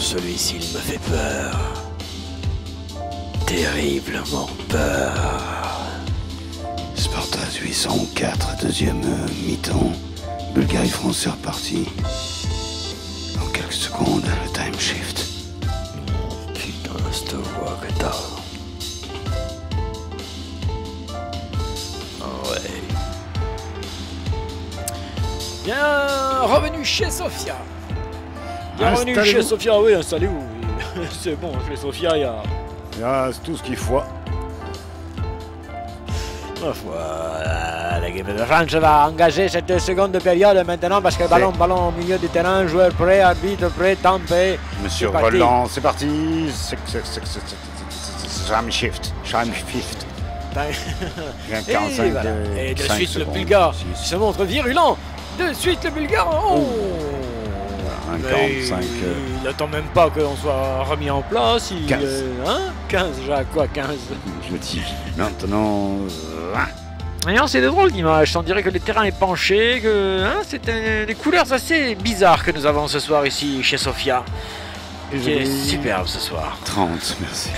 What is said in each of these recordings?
celui-ci, il me fait peur. Terriblement peur. Spartak 804, deuxième mi-temps. Bulgarie-France est reparti. Dans quelques secondes, le time shift. Putain, cette voix que t'as. Ah ouais. Bien, revenu chez Sofia. Bienvenue chez Sofia, oui, installez-vous. C'est bon, chez Sofia, il y a... tout ce qu'il faut. Voilà, l'équipe de France va engager cette seconde période maintenant parce que ballon au milieu du terrain, joueur prêt, arbitre prêt, temps prêt. Monsieur Roland, c'est parti. Time shift. Et, voilà. Et de suite le Bulgare se montre virulent. De suite le Bulgare. Oh. 1,45. Il n'attend même pas qu'on soit remis en place. 15. 15, Jacques, quoi, 15. Je me dis, maintenant... Non, c'est de drôle d'image. On dirait que le terrain est penché, que c'est des couleurs assez bizarres que nous avons ce soir ici chez Sofia. Qui est superbe ce soir. 30, merci.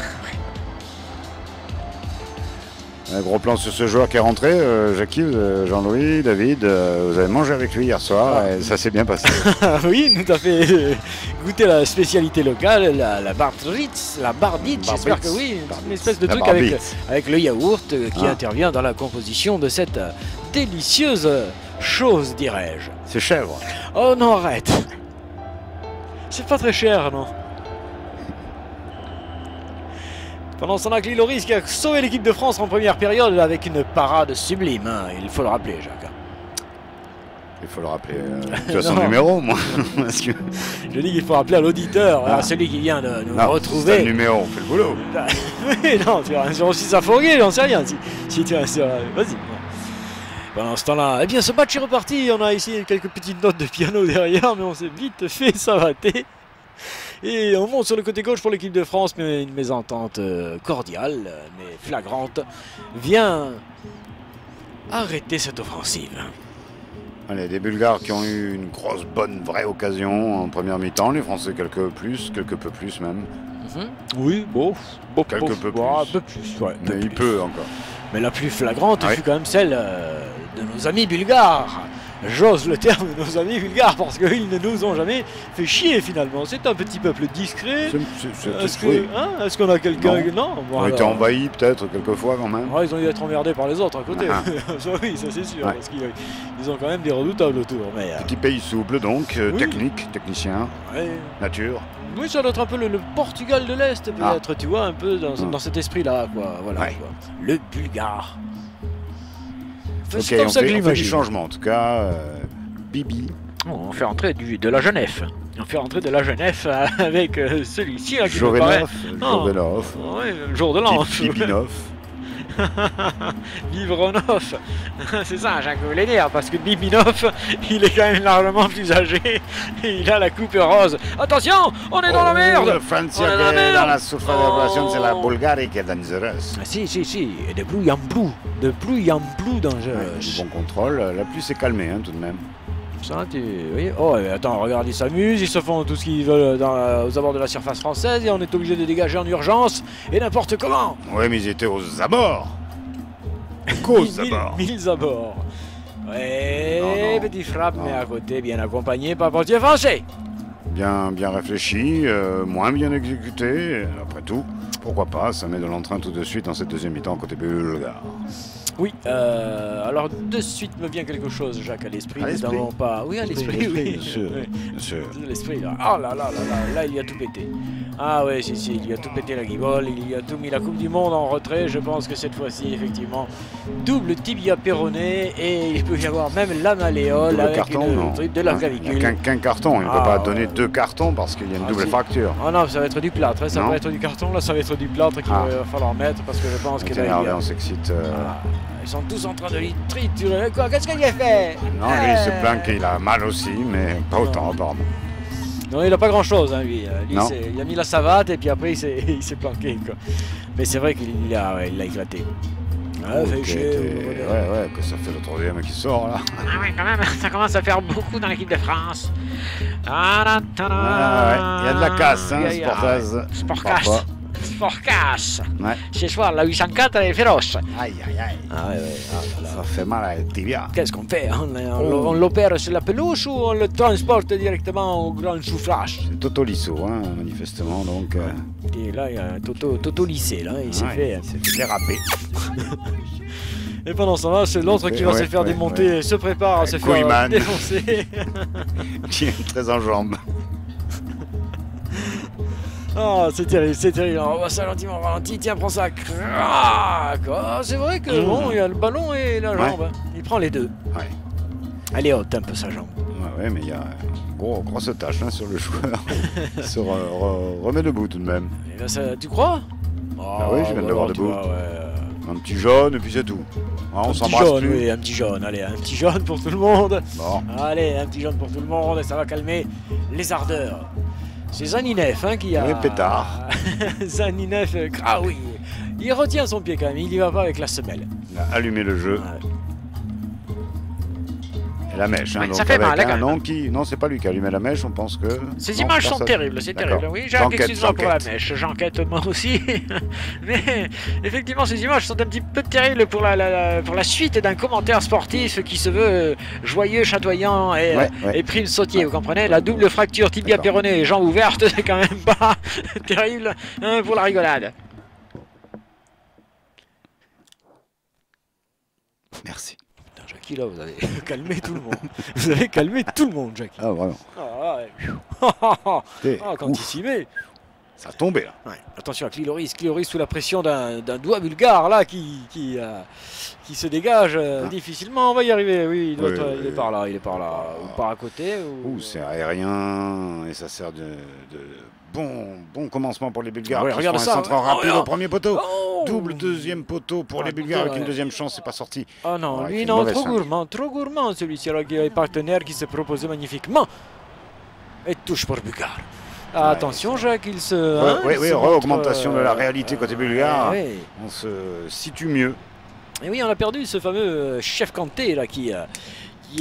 Un gros plan sur ce joueur qui est rentré, Jackie, Jean-Louis, David, vous avez mangé avec lui hier soir et ça s'est bien passé. Oui, nous a fait goûter la spécialité locale, la barditz, j'espère que oui, une espèce de truc avec le yaourt qui intervient dans la composition de cette délicieuse chose, dirais-je. C'est chèvre. Oh non, arrête. C'est pas très cher, non. Pendant ce temps-là, Loris qui a sauvé l'équipe de France en première période avec une parade sublime, il faut le rappeler, Jacques. Il faut le rappeler. Tu as son numéro, moi. Parce que... Je dis qu'il faut rappeler à l'auditeur, à celui qui vient de nous retrouver. C'est le numéro, on fait le boulot. Oui, non, tu as un 06 à fourguer, j'en sais rien. Si tu as vas-y. Pendant ce temps-là, eh bien, ce match est reparti. On a ici quelques petites notes de piano derrière, mais on s'est vite fait savater. Et on monte sur le côté gauche pour l'équipe de France, mais une mésentente cordiale, mais flagrante, vient arrêter cette offensive. Allez, des Bulgares qui ont eu une grosse, bonne, vraie occasion en première mi-temps, les Français quelques peu plus même. Oui, bon, quelques peu plus. Un peu plus, ouais. Mais il peut encore. Mais la plus flagrante fut quand même celle de nos amis bulgares. J'ose le terme de nos amis bulgares parce qu'ils ne nous ont jamais fait chier finalement. C'est un petit peuple discret. Est-ce qu'on a quelqu'un... Non, on a été envahis peut-être quelquefois quand même. Ouais, ils ont dû être emmerdés par les autres à côté. Oui, ça c'est sûr. Parce qu'ils ont quand même des redoutables autour. Mais, petit pays souple donc, technique, technicien, nature. Oui, ça doit être un peu le Portugal de l'Est peut-être, tu vois, un peu dans cet esprit-là, quoi. Voilà, quoi. Le Bulgare. C'est comme ça que j'imagine. On fait du changement, en tout cas. Bibi. On fait entrer de la Genève. On fait entrer de la Genève avec celui-ci qui Jovenov. Oui, le jour de l'an. Bibinov. Vivronov. C'est ça, Jacques voulait dire, parce que Bibinov, il est quand même largement plus âgé. Et il a la coupe rose. Attention, on est dans la merde. La France qui est dans la surface de population, c'est la Bulgarie qui est dangereuse. Si. Et de plus en plus. De plus en plus dangereuse. Du bon contrôle. La pluie s'est calmée, tout de même. Ça, oui. Oh, attends, regarde, ils s'amusent, ils se font tout ce qu'ils veulent aux abords de la surface française et on est obligé de dégager en urgence et n'importe comment. Oui, mais ils étaient aux abords. Qu'aux abords. 1000 abords. Ouais, petit frappe, mais à côté, bien accompagné par portier français. Bien réfléchi, moins bien exécuté. Après tout, pourquoi pas, ça met de l'entrain tout de suite dans cette deuxième mi-temps côté bulgare. Oui, alors de suite me vient quelque chose, Jacques, à l'esprit. Nous n'avons pas... Oui, à l'esprit, oui. Bien sûr. L'esprit, là. Oh là, il y a tout pété. Ah ouais, si, il y a tout pété la guibole, il y a tout mis la Coupe du Monde en retrait. Je pense que cette fois-ci, effectivement, double tibia péroné et il peut y avoir même la malléole avec carton, de la clavicule. Il n'y a qu'un carton, il ne peut pas donner 2 cartons parce qu'il y a une double fracture. Ah non, ça va être du plâtre, ça va être du carton, là ça va être du plâtre qu'il va falloir mettre parce que je pense que là, on s'excite. Ils sont tous en train de lui triturer. Quoi? Qu'est-ce qu'il a fait? Non, lui, il se plaint qu'il a mal aussi, mais pas autant, apparemment. Non, il n'a pas grand-chose, lui. Il a mis la savate et puis après, il s'est planqué, quoi. Mais c'est vrai qu'il a éclaté. Ouais, fait chier. Ouais, que ça fait le troisième qui sort là. Ah oui, quand même, ça commence à faire beaucoup dans l'équipe de France. Ah ouais, il y a de la casse, hein, Sportaz. Sportcast. Sportcast. Ouais. Ce soir, la 804, elle est féroce. Aïe. Ah ouais, ah là là. Ça fait mal à la tibia. Qu'est-ce qu'on fait? On l'opère sur la pelouse ou on le transporte directement au grand soufflage? C'est Toto Lisso, hein, manifestement, donc... Et là, il y a un Toto lycée, là, il s'est fait... Il s'est fait déraper. Et pendant ce temps-là, c'est l'autre qui va se faire démonter et se prépare à se faire Koeman. défoncer. Qui est très en jambes. Ah, c'est terrible. On va ça gentiment au ralenti. Tiens, prends ça. Crac. Ah, c'est vrai que bon, il y a le ballon et la jambe. Il prend les deux. Ouais. Elle est haute un peu sa jambe. Ouais, mais il y a une grosse tâche hein, sur le joueur. Il se remet debout tout de même. Et là, ça, tu crois? Ah oui, je viens de le voir tu debout. vois, ouais. Un petit jaune et puis c'est tout. Ah, on Un petit s'embrasse jaune, plus. oui, un petit jaune. Allez, un petit jaune pour tout le monde. Bon. Allez, un petit jaune pour tout le monde et ça va calmer les ardeurs. C'est Zaninef hein, qui a... Oui, pétard. Zaninef, ah oui. Il retient son pied quand même, il y va pas avec la semelle. Il a allumé le jeu. Ouais. Et la mèche, hein, Ouais, donc ça fait avec mal, hein, un quand nom qui... Non, c'est pas lui qui a allumé la mèche, on pense que... Ces Non, images sont personne. terribles, c'est D'accord. terrible. Oui, Jacques, excuse-moi pour la j'enquête. mèche, j'enquête moi aussi. Mais effectivement, ces images sont un petit peu terribles pour la suite d'un commentaire sportif qui se veut joyeux, chatoyant et prime sautier, vous comprenez? La double fracture tibia-péroné et jambe ouverte, c'est quand même pas terrible hein, pour la rigolade. Merci. Putain, Jackie, là, vous avez calmé tout le monde. Vous avez calmé tout le monde, Jackie. Ah, vraiment. Ah, ouais. Ah, Quand il s'y met. Ça a tombé, là. Ouais. Attention à Cliloris sous la pression d'un doigt bulgare là qui se dégage difficilement. On va y arriver, oui, il est par là, ou par à côté. Ou... C'est aérien et ça sert de bon commencement pour les Bulgares. Ouais, qui regarde font ça. un centre rapide Oh, au premier poteau. Oh. Double deuxième poteau pour les Bulgares avec une deuxième chance, c'est pas sorti. Ah non, Ouais, lui c'est non, mauvaise trop gourmand celui-ci alors qu'il y a un partenaire qui s'est proposé magnifiquement. Et touche pour Bulgare. Ah, attention Jacques, il se... Oui, augmentation de la réalité côté bulgare. Ouais. On se situe mieux. Et oui, on a perdu ce fameux chef Kanté là qui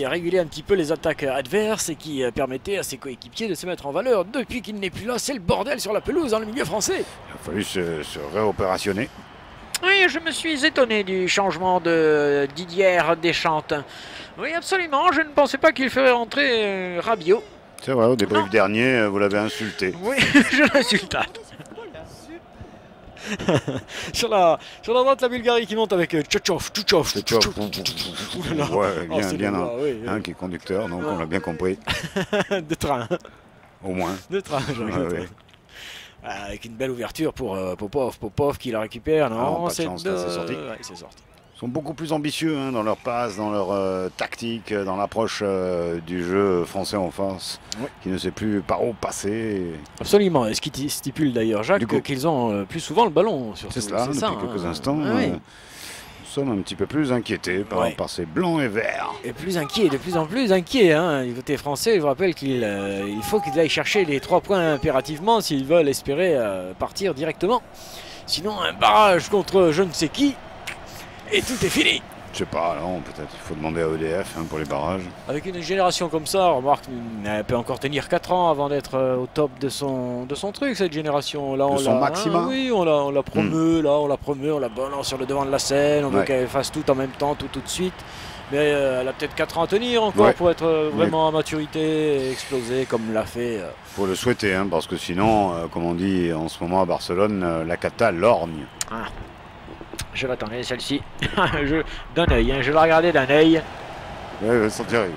régulait un petit peu les attaques adverses et qui permettait à ses coéquipiers de se mettre en valeur. Depuis qu'il n'est plus là, c'est le bordel sur la pelouse dans le milieu français. Il a fallu se réopérationner. Oui, je me suis étonné du changement de Didier Deschamps. Oui, absolument, je ne pensais pas qu'il ferait rentrer Rabiot. C'est vrai, au débrief dernier, vous l'avez insulté. Oui, je l'insulte. sur la droite, la Bulgarie qui monte avec Tchotchov. Ouais, bien un qui est conducteur, donc on l'a bien compris. De train. Au moins. De train, Ouais. Avec une belle ouverture pour Popov qui la récupère. Non, pas de chance, là, c'est sorti. Ouais, c'est sorti. Ils sont beaucoup plus ambitieux hein, dans leur passe, dans leur tactique, dans l'approche du jeu français en face, qui ne sait plus par où passer. Absolument, et ce qui stipule d'ailleurs Jacques qu'ils ont plus souvent le ballon. C'est cela, depuis quelques instants. Oui. Nous sommes un petit peu plus inquiétés par ces blancs et verts. Et plus inquiets, de plus en plus inquiets. Hein. Du côté français, je vous rappelle qu'il faut qu'ils aillent chercher les 3 points impérativement s'ils veulent espérer partir directement. Sinon, un barrage contre je ne sais qui, et tout est fini. Je sais pas, non, peut-être il faut demander à EDF pour les barrages. Avec une génération comme ça, remarque, elle peut encore tenir 4 ans avant d'être au top de son truc, cette génération. Là, de son maximum. Oui, on la promeut, là, on la balance sur le devant de la scène, on veut qu'elle fasse tout en même temps, tout de suite. Mais elle a peut-être 4 ans à tenir encore pour être vraiment à maturité et exploser comme l'a fait. Faut le souhaiter, parce que sinon, comme on dit en ce moment à Barcelone, la cata lorgne. Ah. Je l'attendais celle-ci. D'un œil, je la regardais d'un œil. Ouais, ça t'arrive.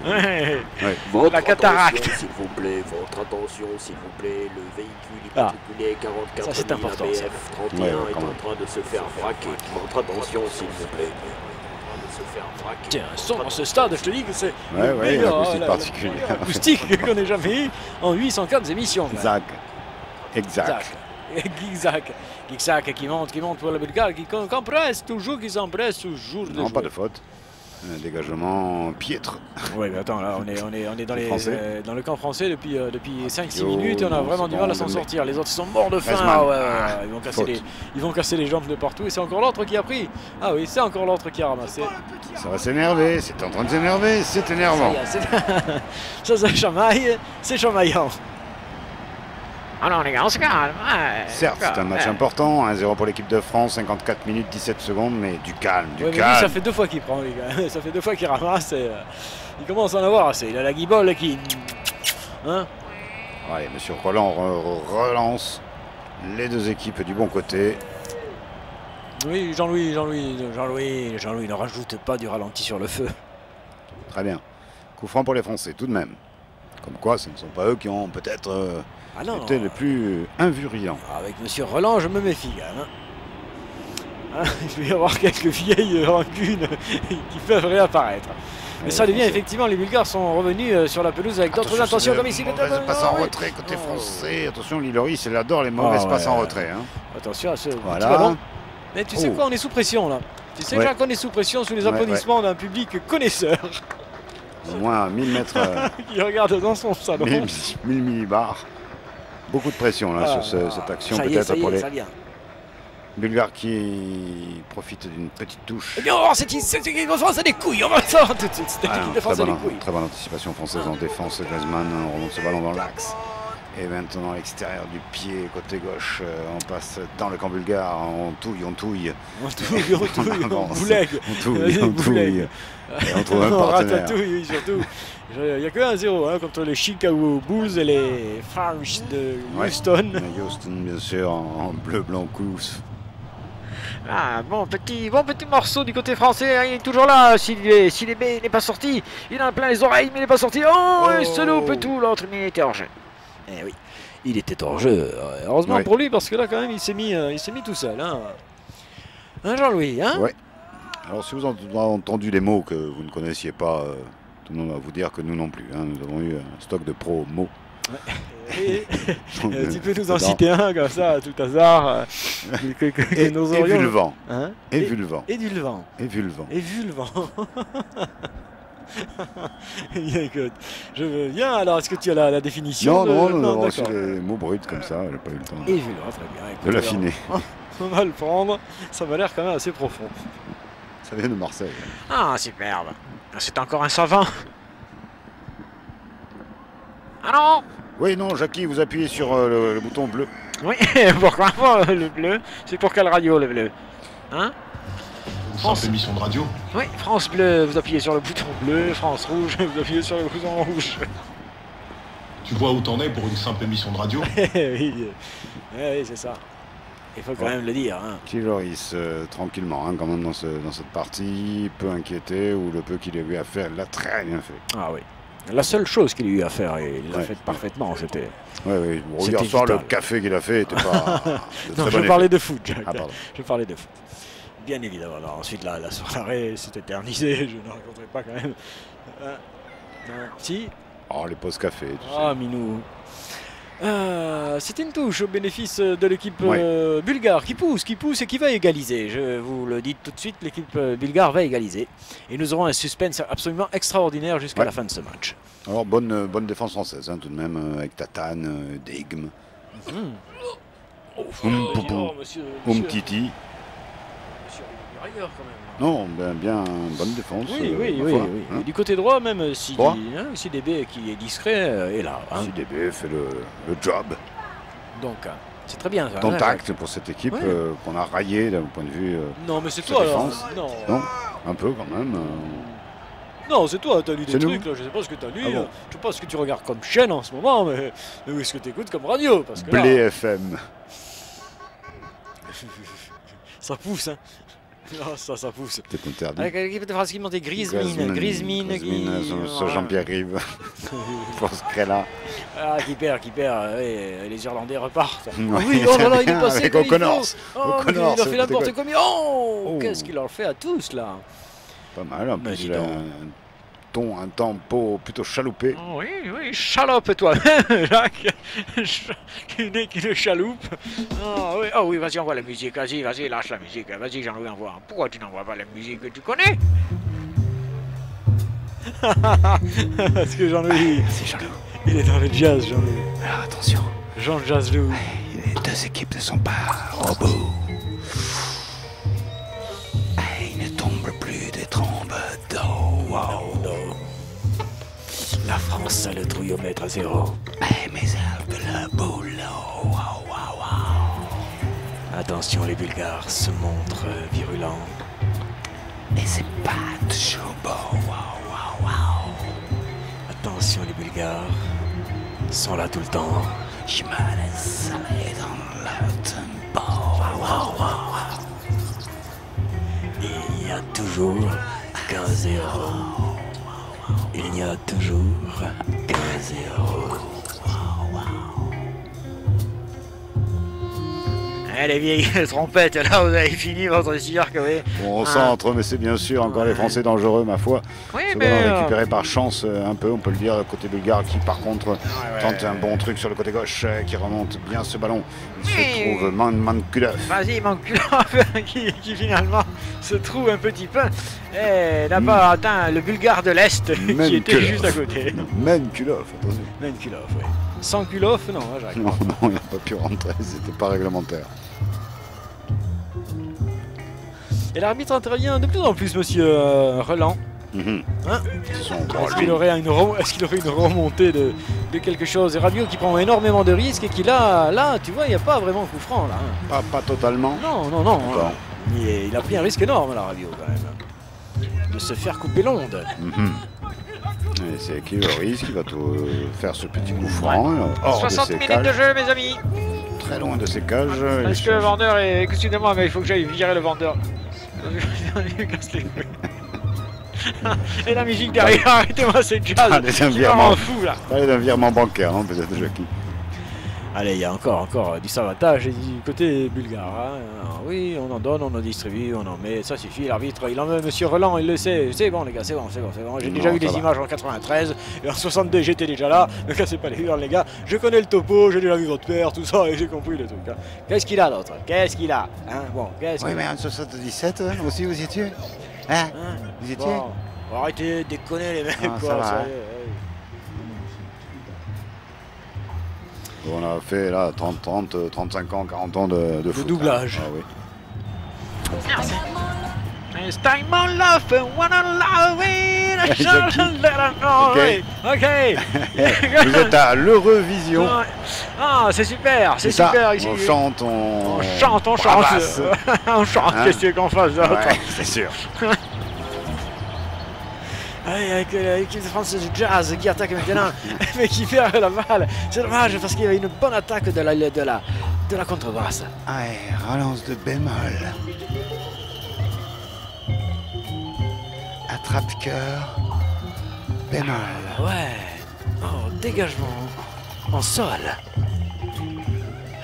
La cataracte. S'il vous plaît, votre attention, s'il vous plaît, le véhicule immatriculé 44 ça, c'est important, ABF ça. 31 est en train de se faire braquer. Votre attention, s'il vous plaît. Tiens, un son dans ce stade, je te dis que c'est une acoustique particulière. Acoustique qu'on n'ait jamais eu en 804 émissions. Exact. Gigzag qui monte pour le Bulgare, qui s'empresse toujours. Non, pas de faute. Un dégagement piètre. Ouais, mais attends, là, on est dans, dans le camp français depuis 5-6 minutes et on a vraiment du mal à s'en sortir. Les autres sont morts de faim. Ah, ouais, ils vont casser les jambes de partout et c'est encore l'autre qui a pris. Ah oui, c'est encore l'autre qui a ramassé. Ça va s'énerver, c'est en train de s'énerver, c'est énervant. Ça chamaille, c'est chamaillant. Ah non, les gars, on se calme. Ouais, certes, c'est un match important, 1-0 pour l'équipe de France, 54 minutes, 17 secondes, mais du calme, du calme. Lui, ça fait 2 fois qu'il prend, les gars. Ça fait 2 fois qu'il ramasse et il commence à en avoir assez. Il a la guibole qui... Hein? Allez, monsieur Roland relance les deux équipes du bon côté. Oui, Jean-Louis, ne rajoute pas du ralenti sur le feu. Très bien. Coup franc pour les Français, tout de même. Comme quoi, ce ne sont pas eux qui ont peut-être... C'était le plus invuriant. Avec monsieur Roland, je me méfie. Il va y avoir quelques vieilles rancunes qui peuvent réapparaître. Mais ça devient effectivement, les Bulgares sont revenus sur la pelouse avec d'autres intentions comme ici. Passe en retrait côté français. Attention, Lloris, il adore les mauvaises passes en retrait. Hein. Attention à ce voilà. ballon. Mais tu sais quoi, on est sous pression là. Tu sais déjà qu'on est sous pression sous les applaudissements d'un public connaisseur. Au moins 1000 mètres. Qui regarde dans son salon. 1000 millibars. Beaucoup de pression là sur cette action peut-être pour les Bulgares qui profitent d'une petite touche. Eh bien, on va voir cette équipe de France a des couilles, on va voir tout de suite. Cette équipe de France a des couilles. Très bonne anticipation française en défense. Griezmann, on remonte ce ballon dans l'axe. Et maintenant à l'extérieur du pied, côté gauche, on passe dans le camp bulgare, on touille. On boulegue. On touille. Et on trouve un partenaire. Ratatouille, surtout. Il n'y a que 1-0 contre les Chicago Bulls et les Farms de Houston. Houston, bien sûr, en bleu, blanc, cousse. Ah, bon petit morceau du côté français, il est toujours là. S'il n'est pas sorti, il en a plein les oreilles, mais il n'est pas sorti. Oh, il se loupe tout, l'autre, mais il était hors jeu. Eh oui, il était hors jeu. Heureusement pour lui, parce que là, quand même, il s'est mis tout seul. Hein, Jean-Louis, hein? Ouais. Alors, si vous avez entendu des mots que vous ne connaissiez pas, tout le monde va vous dire que nous non plus. Hein, nous avons eu un stock de pro-mots. Ouais. Tu peux nous en citer un comme ça, à tout hasard. Et vu le vent. Hein? Et vu le vent. Et du vent. Et vu le vent. Et vu le vent. Je veux bien. Alors, est-ce que tu as la définition? Non, c'est des mots bruts comme ça. J'ai pas eu le temps. Et vu le vent, très bien. Écoute, de l'affiner. On va le prendre. Ça m'a l'air quand même assez profond. Ça vient de Marseille. Ah, superbe. C'est encore un savant. Ah non! Oui, non, Jackie, vous appuyez sur le bouton bleu. Oui, pourquoi pas le bleu? C'est pour quelle radio le bleu? Hein? France émission de radio. Oui, France Bleu, vous appuyez sur le bouton bleu. France Rouge, vous appuyez sur le bouton rouge. Tu vois où t'en es pour une simple émission de radio? Oui, c'est ça. Il faut quand même le dire. Hein. Lloris, tranquillement, hein, quand même dans cette partie, peu inquiété, ou le peu qu'il a eu à faire, il l'a très bien fait. Ah oui. La seule chose qu'il a eu à faire, et il l'a fait parfaitement, c'était... Oui. Hier soir, le café qu'il a fait n'était pas... Non, je parlais de foot, Jack. Ah, pardon. Je parlais de foot. Bien évidemment. Alors, ensuite, la soirée s'est éternisée. Je ne raconterai pas quand même. Non. Si. Oh, les pauses café, tu sais. Ah, Minou. C'était une touche au bénéfice de l'équipe bulgare qui pousse et qui va égaliser. Je vous le dis tout de suite, l'équipe bulgare va égaliser. Et nous aurons un suspense absolument extraordinaire jusqu'à la fin de ce match. Alors, bonne défense française, hein, tout de même, avec Tatane, Degme. Titi. Quand même. Non, bien bonne défense. Oui. Hein. Et du côté droit, même CDB qui est discret est là. Hein. CDB fait le job. Donc, c'est très bien. Contact pour cette équipe qu'on a raillé d'un point de vue. Non, mais c'est toi alors. Non, un peu quand même. Non, c'est toi, t'as lu des trucs, là, je sais pas ce que t'as lu, je sais pas ce que tu regardes comme chaîne en ce moment, mais où est-ce que t'écoutes comme radio parce que Blé FM. Ça pousse, hein. Non, ça pousse. C'est interdit. Avec l'équipe de France qui montait Griezmann, Jean-Pierre Rive. Force Crella. Ah, qui perd, les Irlandais repartent. Oui, oh là là, il est passé avec O'Connor. Il a fait n'importe quoi. Oh, qu'est-ce qu'il leur fait à tous, là. Pas mal, en plus, il a un tempo plutôt chaloupé. Oui, chalope toi-même, Jacques. Qui le chaloupe. Oh oui, vas-y, envoie la musique. Vas-y, lâche la musique. Vas-y, Jean-Louis, envoie. Pourquoi tu n'envoies pas la musique que tu connais? Parce que Jean-Louis, C'est Jean-Loup. il est dans le jazz, Jean-Louis. Alors attention, Jean Jazz-Loup. les deux équipes ne sont pas au bout. Il ne tombe plus des trombes d'eau. Wow, non. La France a le trouillomètre à 0. Mais elle de la boule. Wow, wow, wow. Attention, les Bulgares se montrent virulents. Et c'est pas toujours beau. Wow, wow, wow. Attention, les Bulgares sont là tout le temps. Je me laisse aller dans le tempo. Wow, wow, wow. Il y a toujours 15-0. Il y a toujours 15-0. Les vieilles trompettes, là vous avez fini votre cirque, oui. Bon, au centre, mais c'est bien sûr encore les Français dangereux, ma foi. Oui, Ce mais ballon récupéré par chance un peu, on peut le dire, le côté bulgare qui par contre ouais. tente un bon truc sur le côté gauche, qui remonte bien ce ballon. Il Oui. se trouve Mankulov. Vas-y, Mankulov, qui finalement se trouve un petit peu. Et là-bas atteint le Bulgare de l'Est, qui était juste à côté. Mankulov, attention. Mankulov, oui. Sans Kulov, non, j'arrive Non, pas. non, il n'a pas pu rentrer, c'était pas réglementaire. Et l'arbitre intervient de plus en plus, monsieur Relan. Mhm. Hein Ils sont Est-ce qu'il aurait une remontée de quelque chose? Et Rabiot qui prend énormément de risques et qui là, tu vois, il n'y a pas vraiment coup franc là. Hein. pas totalement. Non. D'accord. Il a pris un risque énorme là, Rabiot quand même. De se faire couper l'onde. Mhm. Et c'est qui le risque, il va tout faire ce petit coup franc, hors 60 de ses minutes cages, de jeu, mes amis. très loin de ses cages. Est-ce que le vendeur est... Excusez-moi, mais il faut que j'aille virer le vendeur. Il casse les couilles. Et la musique derrière, arrêtez-moi, c'est jazz. Allez, c'est un Je virement. m'en fous là. Parlez d'un virement bancaire, non, peut-être, Jackie. Allez, il y a encore du savatage du côté bulgare. Hein. Oui, on en donne, on en distribue, on en met, ça suffit. L'arbitre, il en met, monsieur Roland, il le sait. C'est bon, les gars, c'est bon. J'ai déjà vu des images en 93, et en 62, j'étais déjà là. Ne cassez pas les hurles, les gars. Je connais le topo, j'ai déjà vu votre père, tout ça, et j'ai compris le truc. Hein. Qu'est-ce qu'il a d'autre? Qu'est-ce qu'il a hein? Bon, qu'est-ce Oui, qu'il a? mais en 77, aussi, vous y étiez Hein Vous y étiez Bon, arrêtez de déconner, les mecs, Ah, quoi. ça va, ça y hein. est, ouais. On a fait là 30, 35 ans, 40 ans de foot. doublage. Ah, oui. Merci. It's time on love, wanna love it, Jackie. Ok. Vous êtes à l'Eurovision. Ah, c'est super, c'est ça, super ici. on chante, on chante. bravasse. On chante, Hein? qu'est-ce qu'on fasse d'autre? Ouais, c'est sûr. Avec l'équipe de France du jazz qui attaque maintenant, mais qui perd la balle. C'est dommage parce qu'il y avait une bonne attaque de la contrebasse. Ouais, relance de bémol. Attrape-cœur. Bémol. Ouais. Oh, dégagement en sol.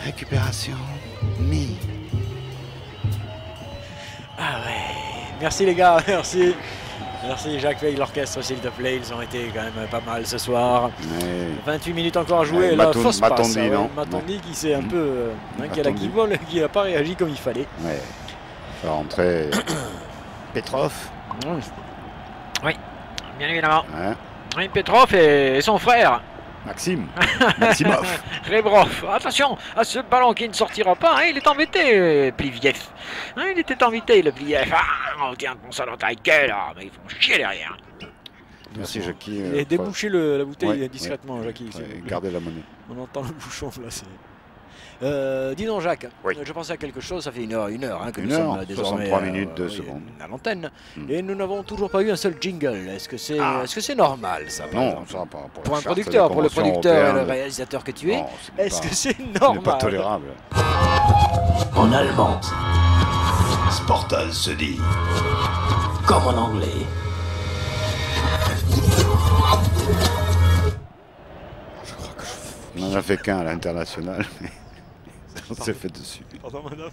Récupération. Mi. Ah ouais. Merci les gars, merci. Merci Jacques, paye l'orchestre s'il te plaît, ils ont été quand même pas mal ce soir. Ouais. 28 minutes encore à jouer, Ouais, la Matondi, fausse passe. non Matondi qui s'est un peu... qui a la Matondi. guibole, qui n'a pas réagi comme il fallait. Ouais. Va rentrer Petrov. Oui, bien évidemment. Hein. Oui, Petrov et son frère, Maxime. Maximov. Rebrov. Attention à ce ballon qui ne sortira pas, hein, il est embêté, Pliviev. Hein, il était embêté, le Pliviev. Ah, on tient bon ça dans ta gueule, mais ils font chier derrière. Merci Jackie. Et débouchez la bouteille Ouais, discrètement, Jackie. s'il Ouais, vous plaît. gardez la monnaie. On entend le bouchon là, c'est... dis donc Jacques, Oui. je pensais à quelque chose, ça fait une heure hein, que Une nous heure, sommes désormais 63 minutes, 2 secondes. à l'antenne, Mm. et nous n'avons toujours pas eu un seul jingle. Est-ce que c'est normal ça par Non, exemple ça pas pour un la charte producteur, des pour le conventions producteur et le européennes. réalisateur que tu es, Non, est-ce pas- que c'est Ce n'est normal? pas tolérable. En allemand, Sportal se dit. comme en anglais. On en a fait qu'un à l'international, mais on s'est fait dessus. Pardon madame.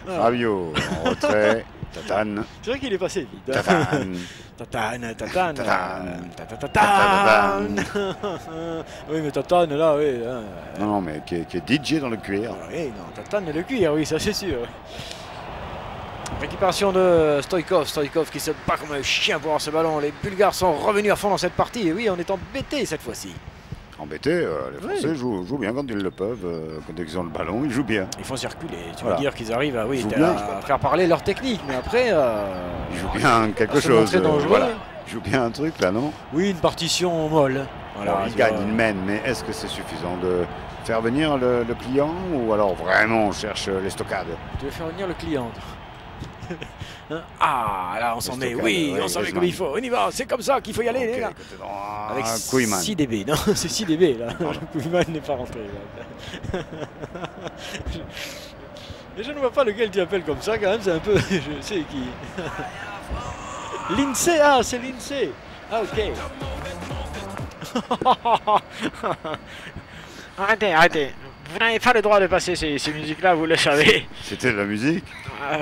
Fabio, en retrait. Tatane. C'est vrai qu'il est passé vite. Tatane. Tatane. Tatane. Tatane. Oui mais Tatane là, oui. Hein. Non, mais qui est DJ dans le cuir. Oui, non, Tatane et le cuir, oui, ça c'est sûr. Récupération de Stoïkov. Stoïkov qui se bat comme un chien pour avoir ce ballon. Les Bulgares sont revenus à fond dans cette partie. Et oui, on est embêté cette fois-ci. Embêté, les Français jouent bien quand ils le peuvent. Quand ils ont le ballon, ils jouent bien. Ils font circuler. Tu Voilà. veux dire qu'ils arrivent Ils jouent bien. à faire parler leur technique. Mais après... Ils jouent bien quelque se chose. montrer dangereux. Voilà. Ils jouent bien un truc là, non? Oui, une partition molle. Voilà, Alors, ils tu gagnent, vois. ils mènent, mais est-ce que c'est suffisant de faire venir le client ou alors vraiment on cherche les stockades? Tu veux faire venir le client? Hein? Ah, là on s'en met, stockade, oui, ouais, on s'en met Griezmann. comme il faut, on y va, c'est comme ça qu'il faut y aller, les gars. Côté droit, Avec Koeman. 6 dB, non, c'est 6 dB là, Pardon. Koeman n'est pas rentré. Là. Et je ne vois pas lequel tu appelles comme ça quand même, c'est un peu, je sais qui. L'INSEE, ah c'est l'INSEE, ah ok. Arrêtez, arrêtez. Vous n'avez pas le droit de passer ces musiques-là, vous le savez. C'était de la musique? Euh,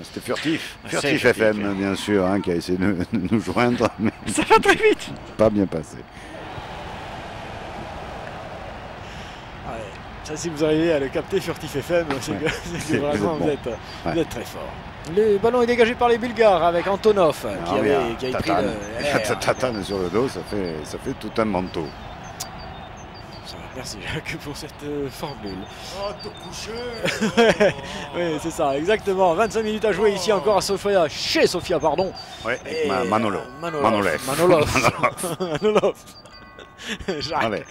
C'était Furtif. C'est Furtif Furtif, FM, bien sûr, hein, qui a essayé de nous joindre, mais ça va très vite. pas bien passé. Ouais. Ça, si vous arrivez à le capter Furtif FM, c'est que, c'est que vraiment vous êtes bon. vous êtes très fort. Le ballon est dégagé par les Bulgares avec Antonov qui Ah, a pris le. Tatane sur le dos, ça fait tout un manteau. Ça va, merci Jacques pour cette formule. Oh, te coucher. Oui, c'est ça, exactement. 25 minutes à jouer ici encore à Sofia, chez Sofia, pardon. Ouais, Et Manolo. Manolev. Manolev. Manolov. Jacques. Allez.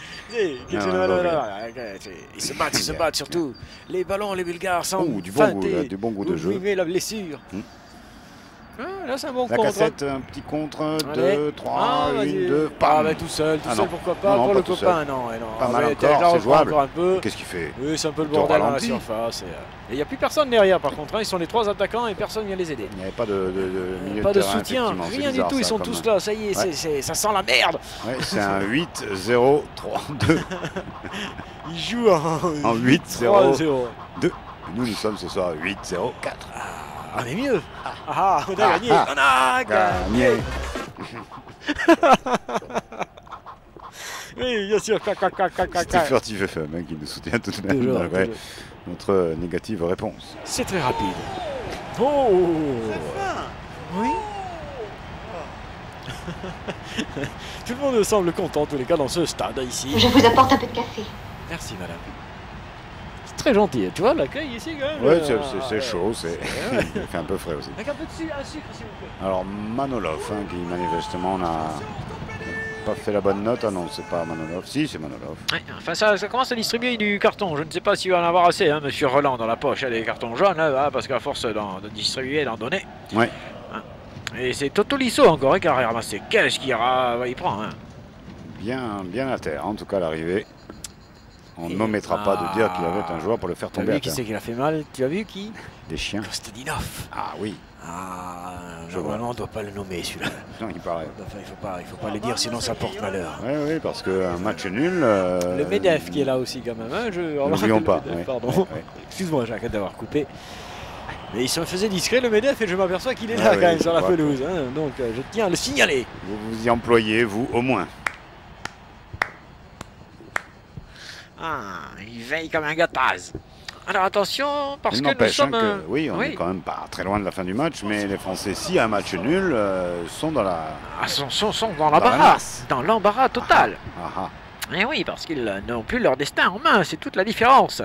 Ils se battent surtout. Les ballons, les Bulgares sont Oh, du bon goût de jeu. Vous la blessure. Ah, là, c'est un bon La contre. cassette, un petit contre, Allez. 2, 3, Ah, 1, vas-y. 2, Ah, pam. bah, tout seul, Ah, non. pourquoi pas. Non, pour pas le tout copain, seul. non. Pas mal Ouais, encore, là, on c'est reprend jouable. encore un peu. Qu'est-ce qu'il fait? Oui, c'est un peu le Plutôt bordel dans la ralenti. surface. Et il n'y a plus personne derrière, par contre. Hein. Ils sont les 3 attaquants et personne vient les aider. Il n'y avait pas de milieu Pas de de terrain, soutien, effectivement. C'est rien du bizarre, tout. Ils ça, sont comme- tous là. Ça y est, Ouais. ça sent la merde. Ouais, c'est un 8, 0, 3, 2. Ils jouent En 8, 0, 3-0. 2. Nous sommes ce soir 8, 0, 4. On est mieux. Ah, on a gagné. ah. On a gagné. Gagné. Oui, bien sûr. C'était Furtif FM hein, qui nous soutient tout de même Toujours, malgré toujours. notre négative réponse. C'est très rapide. Oh. Oui. Tout le monde semble content, en tous les cas, dans ce stade ici. Je vous apporte un peu de café. Merci, madame. C'est très gentil. Tu vois, l'accueil ici, quand même. Ouais, c'est chaud, il fait un peu frais aussi. Avec un peu de sucre, s'il vous plaît. Alors Manolov, hein, qui manifestement n'a pas fait la bonne note. Ah non, c'est pas Manolov. Si, c'est Manolov. Ouais, enfin, ça commence à distribuer du carton. Je ne sais pas s'il va en avoir assez, hein, monsieur Roland, dans la poche. Il y a des cartons jaunes, là, parce qu'à force de distribuer et d'en donner. Ouais. Hein. Et c'est Totolisso encore qui a ramassé. Qu'est-ce qu'il prend, hein. Bien à terre, en tout cas l'arrivée. On n'omettra pas de dire qu'il avait un joueur pour le faire T'as tomber vu à qui terre. c'est qui l'a fait mal? Tu as vu qui? Des chiens. Kostadinov. Ah oui, Ah, Je normalement, on ne doit pas le nommer, celui-là. non, il paraît. Enfin, il faut pas le dire, sinon ça porte malheur. Oui, parce qu'un match nul. Le MEDEF qui est là aussi quand même. Hein, N'oublions pas. MEDEF, ouais, pardon. ouais. Excuse-moi Jacques d'avoir coupé. Mais il se faisait discret le MEDEF et je m'aperçois qu'il est Ah là oui, quand même je sur la vois. pelouse. Hein, donc je tiens à le signaler. Vous vous y employez, vous, au moins. Ah, il veille comme un gâtaz. Alors attention, parce Il que nous n'empêche sommes... hein, que, oui, on est quand même pas très loin de la fin du match, mais les Français, s'il y a un match nul, sont dans la... sont dans la l'embarras. masse. Dans l'embarras total. Ah, Et oui, parce qu'ils n'ont plus leur destin en main, c'est toute la différence.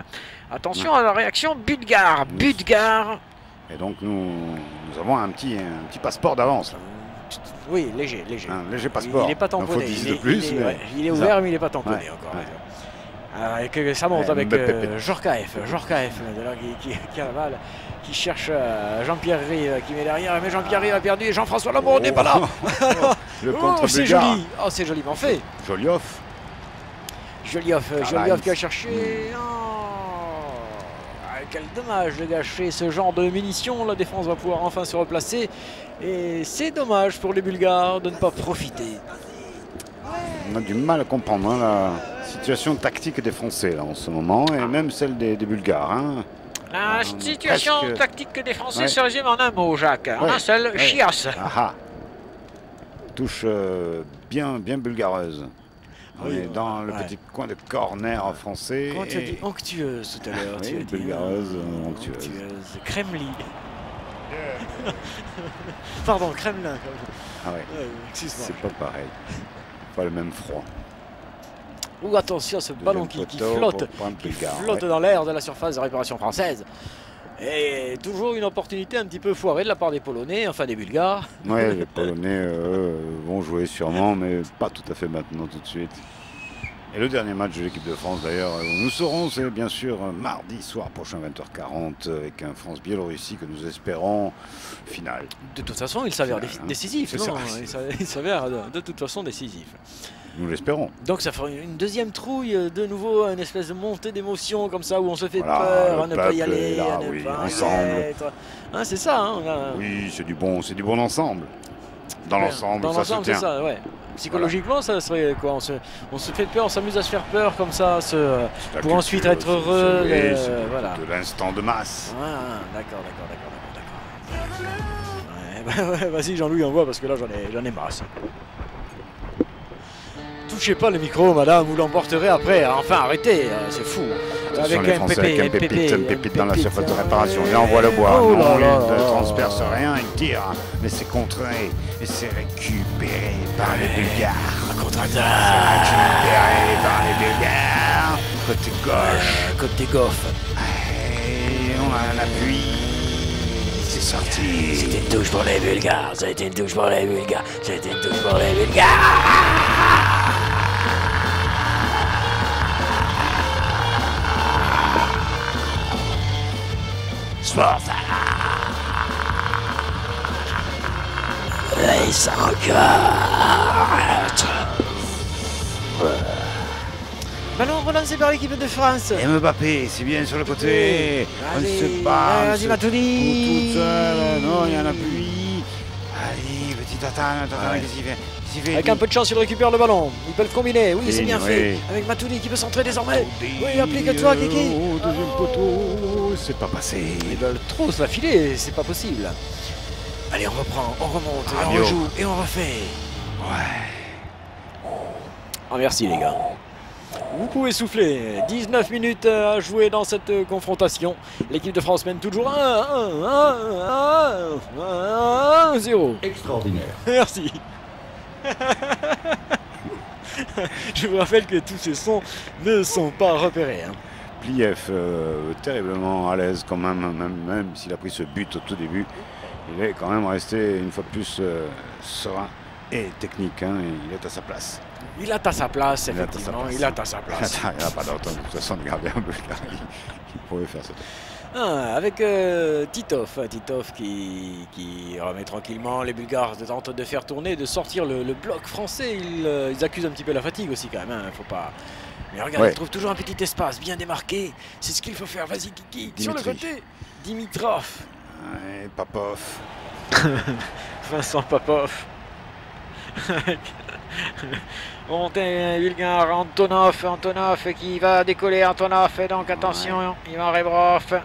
Attention à la réaction bulgare. Bulgare. Et donc nous avons un petit passeport d'avance. là. Oui, léger. Un léger passeport. Il n'est pas Il en faut tamponné. 10 de plus, il est, mais ouais, il est c'est ouvert, ça. mais il n'est pas tamponné Ouais, encore. ouais. Et que ça monte Ouais, avec Mbappé. Jorkaeff, de là, qui a la balle, qui cherche Jean-Pierre Rive, qui met derrière, mais Jean-Pierre Rive a perdu et Jean-François Lamont n'est pas là. Le Oh, contre c'est bulgare. joli. Oh, c'est joliment fait. Joliov. Joliov Karl-Heinz. qui a cherché. Quel dommage de gâcher ce genre de munitions. La défense va pouvoir enfin se replacer. Et c'est dommage pour les Bulgares de ne pas profiter. On a du mal à comprendre hein, la situation tactique des Français là, en ce moment, et même celle des Bulgares. Hein. La situation presque. tactique des Français Ouais. se résume en un mot, Jacques. En Ouais, un seul, ouais. chiasse. Ah ah. Touche bien bulgareuse. On Oui, est dans le ouais. petit coin de corner français. Comment tu as et- dit onctueuse tout à l'heure? Oui, tu as dit, bulgareuse, onctueuse. Kremli. Pardon, Kremlin. Ah ouais. Excuse-moi. C'est pas pareil. Pas le même froid. Ou attention, ce ballon qui flotte dans l'air de la surface de réparation française. Et toujours une opportunité un petit peu foirée de la part des Polonais, enfin des Bulgares. Ouais, les Polonais vont jouer sûrement, mais pas tout à fait maintenant, tout de suite. Et le dernier match de l'équipe de France, d'ailleurs, nous saurons, c'est bien sûr mardi soir prochain, 20h40, avec un France-Biélorussie que nous espérons finale. De toute façon, il s'avère décisif. Non, il s'avère de toute façon décisif. Nous l'espérons. Donc ça fera une deuxième trouille, de nouveau une espèce de montée d'émotion comme ça où on se fait peur à ne pas y aller, là, à ne pas ensemble. être. Hein, c'est ça. Hein, oui, c'est du bon ensemble. Dans l'ensemble, ça se tient. C'est ça, ouais. Psychologiquement, ça serait quoi? On se fait peur, on s'amuse à se faire peur comme ça, pour ensuite être heureux. Voilà. De l'instant de masse. Ah, d'accord. Ouais, vas-y Jean-Louis, envoie parce que là j'en ai masse. Touchez pas le micro, madame, vous l'emporterez après. Enfin, arrêtez, c'est fou. Avec un pépite dans la surface de réparation. Là, on voit le bois. Il ne transperce rien, il tire. Mais c'est contré et c'est récupéré par les Bulgares. Un contre-attaque. C'est récupéré par les Bulgares. Côté gauche. Côté gauche. Et on a un appui. C'est sorti. C'était une touche pour les Bulgares. C'était une touche pour les Bulgares. C'était une touche pour les Bulgares. Sforza. Les 54. Ballon relancé par l'équipe de France. Et Mbappé, c'est bien sur le côté. On se bat. Vas-y, Matuidi. Tout seul. Non, il y a un appui. Allez, petit attaque, qu'est-ce qu'il fait? Avec un peu de chance, il récupère le ballon. Ils peuvent combiner. Oui, c'est bien fait. Avec Matuidi qui peut centrer désormais. Oui, applique-toi, Kiki. Deuxième poteau. C'est pas passé. Ils veulent trop se la filer. C'est pas possible. Allez, on reprend, on remonte, et on rejoue, et on refait. Ouais. Ah, merci, les gars. Vous pouvez souffler. 19 minutes à jouer dans cette confrontation. L'équipe de France mène toujours 1-0. Extraordinaire. Merci. Je vous rappelle que tous ces sons ne sont pas repérés. Hein. Plief, terriblement à l'aise quand même s'il a pris ce but au tout début. Il est quand même resté une fois de plus serein et technique. Hein, et il est à sa place. Il est à sa place, effectivement. Il est à sa place. Il n'y a pas d'autre. De toute façon, regardez un peu, il pouvait faire ça. Avec Titov qui remet tranquillement. Les Bulgares tentent de faire tourner, de sortir le bloc français. Ils accusent un petit peu la fatigue aussi quand même. Hein, faut pas... Mais regarde, ils trouvent toujours un petit espace bien démarqué. C'est ce qu'il faut faire. Vas-y, Kiki, sur le côté. Dimitrov. Ouais, Papov. Vincent Papov. Remontée bulgare, Antonov qui va décoller. Antonov, donc attention, Ivan Rebrov.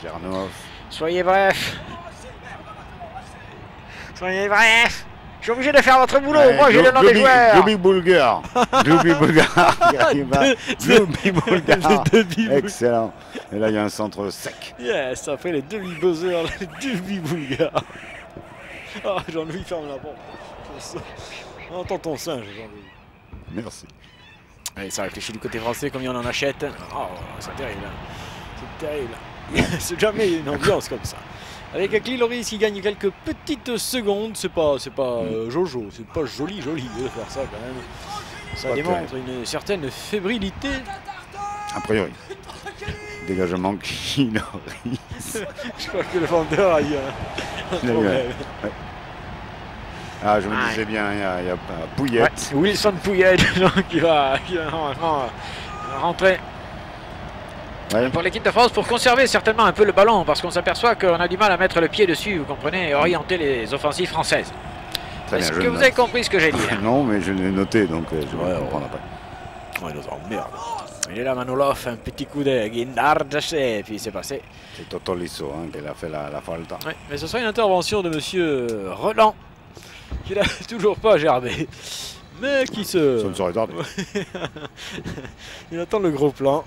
Gernov. Soyez bref. Je suis obligé de faire votre boulot. Moi, j'ai le nom des joueurs. Dubi Bulgar. Excellent. Et là, il y a un centre sec. Yes, après les demi-buzzers, les demi-bulgares. Ah, Jean-Louis, ferme la porte. On entend ton singe, Jean-Louis. Merci. Allez, ça réfléchit du côté français, combien on en achète. Oh, c'est terrible. C'est terrible. C'est jamais une ambiance comme ça. Avec Cliloris qui gagne quelques petites secondes, c'est pas Jojo, c'est pas joli de faire ça quand même. Ça pas démontre une certaine fébrilité. A priori. Dégagement Cliloris. Je crois que le vendeur a eu un problème. Ouais. Ah, je me disais bien, il y a Pouillet. Ouais, Wilson Pouillet qui va normalement rentrer. Ouais. Pour l'équipe de France, pour conserver certainement un peu le ballon, parce qu'on s'aperçoit qu'on a du mal à mettre le pied dessus, vous comprenez, et orienter les offensives françaises. Est-ce que vous avez compris ce que j'ai dit? Non, mais je l'ai noté, donc je vais comprendre après. Ouais, merde. Il est là, Manolov, un petit coup de guindarde, et puis c'est passé. C'est Toto Lisso qui a fait la falta. Ouais, mais ce sera une intervention de monsieur Roland, qui n'a toujours pas gerbé, mais qui se... Ça ne serait tardé. Il attend le gros plan.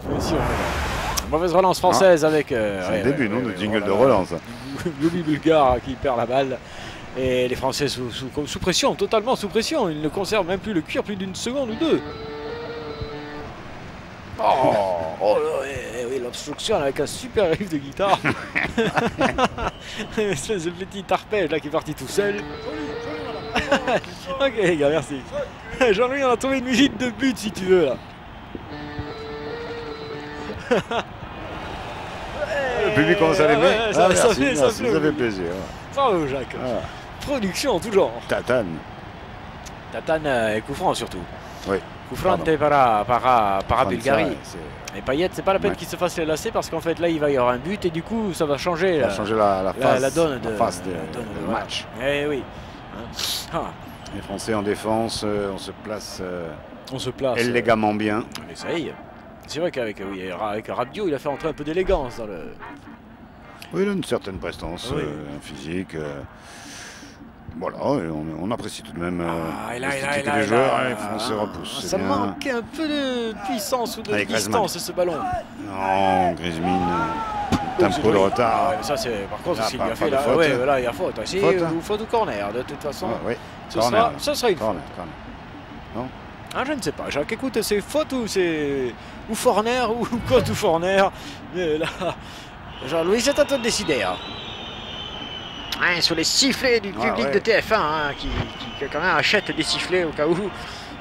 Monsieur, Mauvaise relance française avec... c'est le début, non, de jingle de relance. Louis Bulgare qui perd la balle. Et les Français sous pression, totalement sous pression. Ils ne conservent même plus le cuir plus d'une seconde ou deux. Oh oui, l'obstruction avec un super riff de guitare. Une espèce de petit arpège là qui est parti tout seul. Ok les gars, merci. Jean-Louis, on a trouvé une musique de but si tu veux là. Le public commence à l'aimer. Ça fait plaisir. Bravo Jacques. Production en tout genre. Tatane. Tatane et coup franc surtout. Oui. Coup franc para Bulgarie. Et Payet, c'est pas la peine qu'il se fasse les lacets parce qu'en fait là il va y avoir un but et du coup ça va changer, la donne de match. Eh oui. Les Français en défense, on se place élégamment bien. On essaye. C'est vrai qu'avec Rabiot, il a fait entrer un peu d'élégance dans le... Oui, il a une certaine prestance, un physique. Voilà, on apprécie tout de même l'esthétique des joueurs. Les Français repoussent. Ça manquait un peu de puissance ou de distance ce ballon. Non, Griezmann, tempo de retard. Ça, par contre, s'il lui a fait là, là, il y a faute. Ou faute ou corner, de toute façon. Ce sera une faute. Non. Ah, je ne sais pas, Jacques, écoute, c'est faute ou c'est... ou Forner, ou côte ou Forner. Mais là, Jean-Louis, c'est à toi de décider. Sur les sifflets du public de TF1, qui quand même achète des sifflets au cas où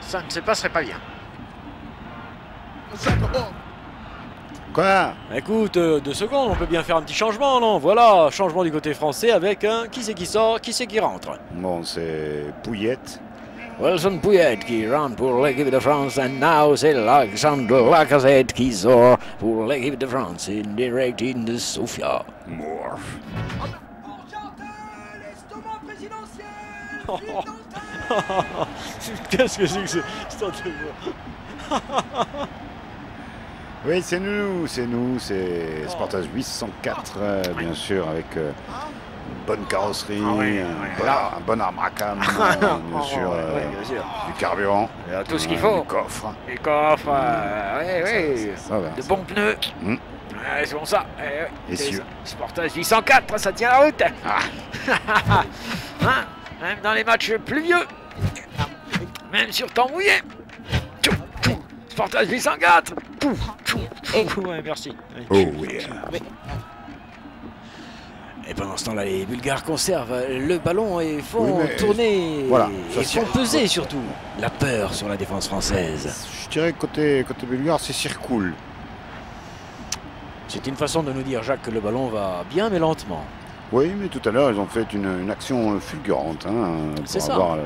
ça ne se passerait pas bien. Quoi? Écoute, 2 secondes, on peut bien faire un petit changement, non? Voilà, changement du côté français avec un qui c'est qui sort, qui c'est qui rentre. Bon, c'est Pouillette. Wilson Pouillette qui rentre pour l'équipe de France. Et now c'est Alexandre Lacazette qui sort pour l'équipe de France. In direct in de Sofia. Morph. Qu'est-ce que c'est que ce Oui, c'est nous, c'est Sportage 804, bien sûr, avec une bonne carrosserie, un bon arbracam, bien sûr, du carburant, tout ce qu'il faut. du coffre. Les coffres, de bons pneus. C'est bon ça. Essieux. Sportage 804, ça tient la route. Même dans les matchs pluvieux, même sur temps mouillé. Sportage 804. Ouais, merci. Oh yeah. Et pendant ce temps-là, les Bulgares conservent le ballon et font tourner, et font peser surtout la peur sur la défense française. Je dirais que côté bulgare, c'est circoule. C'est une façon de nous dire, Jacques, que le ballon va bien mais lentement. Oui, mais tout à l'heure, ils ont fait une action fulgurante pour avoir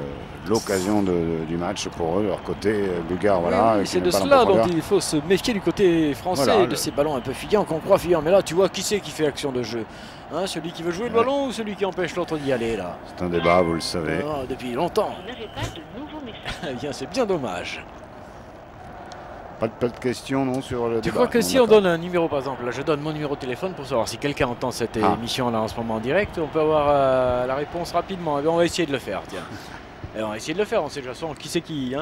l'occasion du match pour eux, leur côté bulgare. Oui, c'est de cela dont il faut se méfier du côté français, de ces ballons un peu fuyants, qu'on croit fuyants. Mais là, tu vois, qui c'est qui fait action de jeu, celui qui veut jouer le ballon ou celui qui empêche l'autre d'y aller là? C'est un débat, vous le savez. Depuis longtemps. Eh bien, c'est bien dommage. Pas de questions, non, sur le débat. Tu crois que si on donne un numéro, par exemple, là je donne mon numéro de téléphone pour savoir si quelqu'un entend cette émission là en ce moment en direct, on peut avoir la réponse rapidement. Et bien, on va essayer de le faire, tiens. Et on va essayer de le faire, on sait de toute façon qui c'est qui,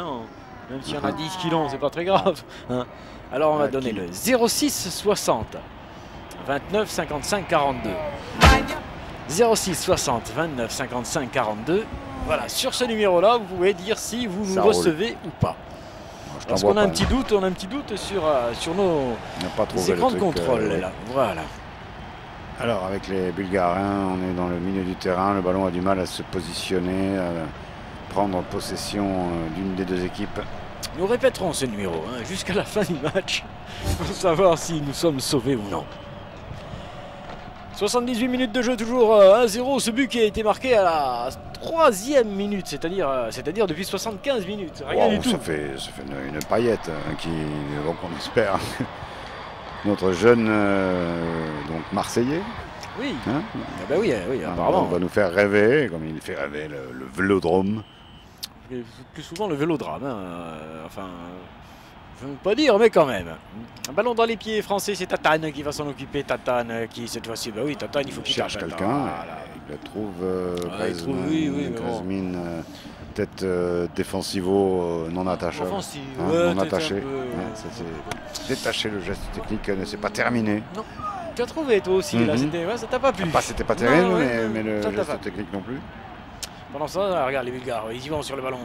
même s'il y en a 10 qui l'ont, c'est pas très grave. Alors on va donner le 06 60 29 55 42. 06 60 29 55 42. Voilà, sur ce numéro là, vous pouvez dire si vous nous recevez ou pas. Parce qu'on a un petit doute, sur nos écrans de contrôle là. Voilà. Alors avec les Bulgares, on est dans le milieu du terrain, le ballon a du mal à se positionner, à prendre possession d'une des deux équipes. Nous répéterons ce numéro jusqu'à la fin du match pour savoir si nous sommes sauvés ou non. 78 minutes de jeu, toujours 1-0. Ce but qui a été marqué à la 3e minute, c'est-à-dire depuis 75 minutes. Rien du tout. Ça fait une paillette donc on espère. Notre jeune donc Marseillais. Oui. Oui, apparemment. On va nous faire rêver, comme il fait rêver le Vélodrome. Plus souvent le Vélodrame. Je ne veux pas dire, mais quand même. Un ballon dans les pieds français, c'est Tatane qui va s'en occuper. Tatane qui cette fois-ci, Tatane, il faut qu'il cherche quelqu'un. Il le trouve. Griezmann peut-être défensivo non attachable. Offensive, non attaché. Ça s'est détaché, le geste technique ne s'est pas terminé. Non. Tu as trouvé toi aussi, là, ça t'a pas plu. C'était pas terrible, mais le geste technique non plus. Pendant ça, regarde les Bulgares, ils y vont sur le ballon.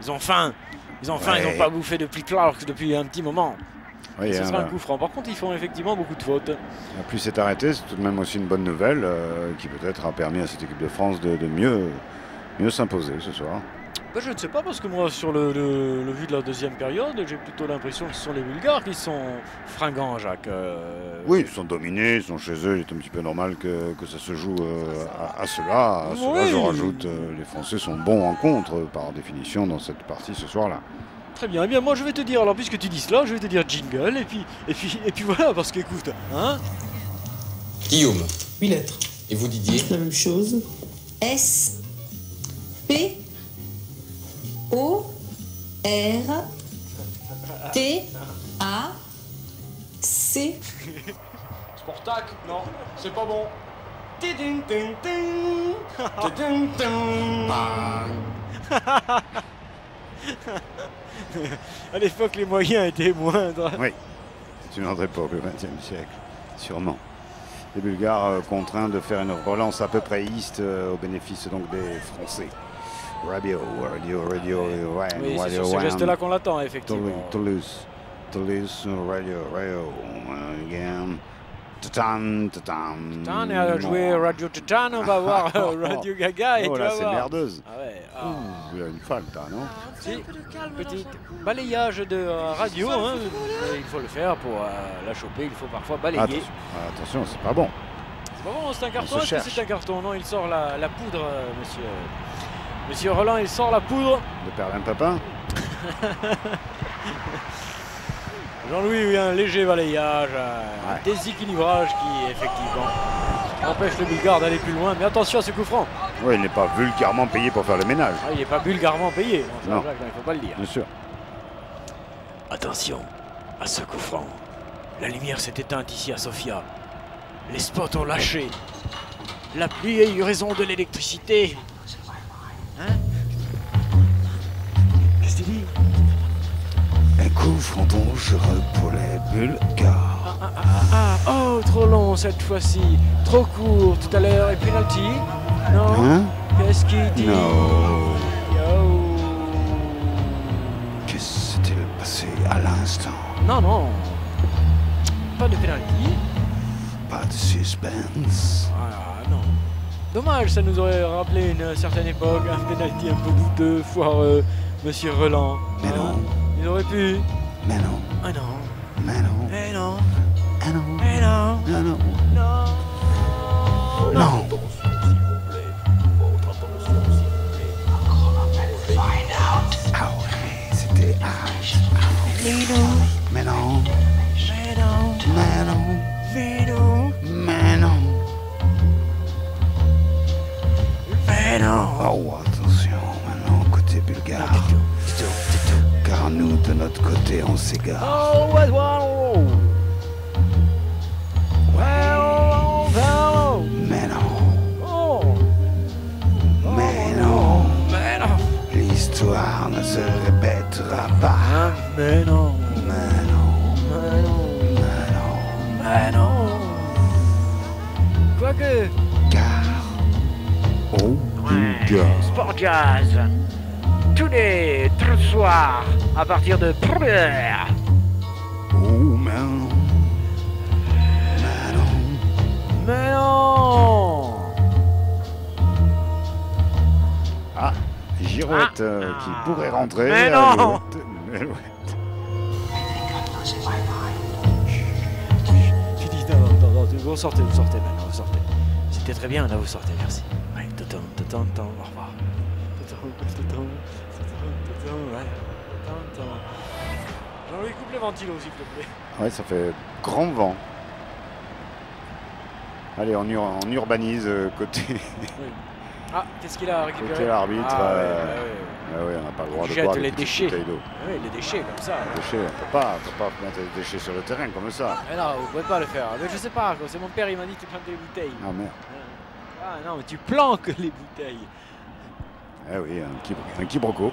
Ils ont faim. Ils ont n'ont pas bouffé depuis Clark depuis un petit moment. Oui, ce sera un coup franc. Par contre, ils font effectivement beaucoup de fautes. La pluie s'est arrêtée, c'est tout de même aussi une bonne nouvelle qui peut-être a permis à cette équipe de France de mieux s'imposer ce soir. Ben, je ne sais pas, parce que moi, sur le vu de la deuxième période, j'ai plutôt l'impression que ce sont les Bulgares qui sont fringants, Jacques. Oui, ils sont dominés, ils sont chez eux, il est un petit peu normal que ça se joue à cela. À cela, je rajoute, les Français sont bons en contre, par définition, dans cette partie ce soir-là. Très bien, eh bien moi je vais te dire, alors puisque tu dis cela, je vais te dire jingle, et puis voilà, parce qu'écoute, hein. Guillaume, 8 lettres. Et vous, Didier? La même chose. S, P, O, R, T, A, C. Sportac? Non, c'est pas bon. À l'époque, les moyens étaient moindres. Oui, c'est une autre époque, le XXe siècle, sûrement. Les Bulgares contraints de faire une relance à peu près east au bénéfice donc des Français. Radio, oui, c'est sur ce geste-là qu'on l'attend, effectivement. Toulouse, radio, again. Titan, et à jouer Radio Titan, on va voir Radio Gaga et tu vas c'est voir. merdeuse. Ah ouais, il y a une falte, non? Si, petit balayage de radio, hein. Il faut le faire pour la choper, il faut parfois balayer. Attention, c'est pas bon. C'est pas bon, c'est un carton, est-ce que c'est un carton? Non, il sort la poudre, Monsieur Roland, il sort la poudre. De Perlin Papin. Jean-Louis, un léger balayage, un déséquilibrage qui, effectivement, empêche le Bulgare d'aller plus loin. Mais attention à ce coup franc. Oui, il n'est pas vulgairement payé pour faire le ménage. Il n'est pas vulgairement payé. Non, il ne faut pas le dire. Bien sûr. Attention à ce coup franc. La lumière s'est éteinte ici à Sofia. Les spots ont lâché. La pluie a eu raison de l'électricité. Hein? Qu'est-ce que tu dis? Un coup franc dangereux pour les Bulgares. Oh, trop long cette fois-ci. Trop court tout à l'heure. Et penalty? Non. Hein? Qu'est-ce qu'il dit? Non. Oh. Qu'est-ce qui s'est-il passé à l'instant? Non. Pas de penalty. Pas de suspense. Ah non. Dommage, ça nous aurait rappelé une certaine époque, un penalty un peu douteux, foireux, Monsieur Roland. Mais non. Il aurait pu. Mais non. Ah non. Mais non. Eh non. Ah non. Eh non. Non, non. Non. Non. Ah ouais, c'était Mais non. Mais non. Mais non. Mais non. Mais non. Mais non. Mais non. Oh, attention, maintenant, côté bulgare. Car nous, de notre côté, on s'égare. Oh, wow. Wow. Mais non. Oh. Mais non. Mais non. L'histoire ne se répétera pas. Mais non. Mais non. Mais non. Mais non. Mais non. Quoique. Car au Bulgare. Sport Jazz. Tous les soirs à partir de 1h. Oh, mais non. Mais non. Mais non. Ah, Girouette qui pourrait rentrer. Mais non. Tu dis non, vous sortez maintenant, vous sortez. C'était très bien, là vous sortez, merci. Ouais, au revoir. Jean-Louis, coupe le ventilo, s'il te plaît. Ouais, ça fait grand vent. Allez, on urbanise côté. Oui. Ah, qu'est-ce qu'il a récupéré? Côté l'arbitre. Ouais. On n'a pas le droit de Jette boire les des déchets. bouteilles d'eau. Oui, les déchets comme ça. Les déchets, on peut pas mettre des déchets sur le terrain comme ça. Mais non, vous pouvez pas le faire. Mais je sais pas, c'est mon père, il m'a dit tu plantes des bouteilles. Ah merde. Ah non, mais tu planques les bouteilles. Eh oui, un quiproquo.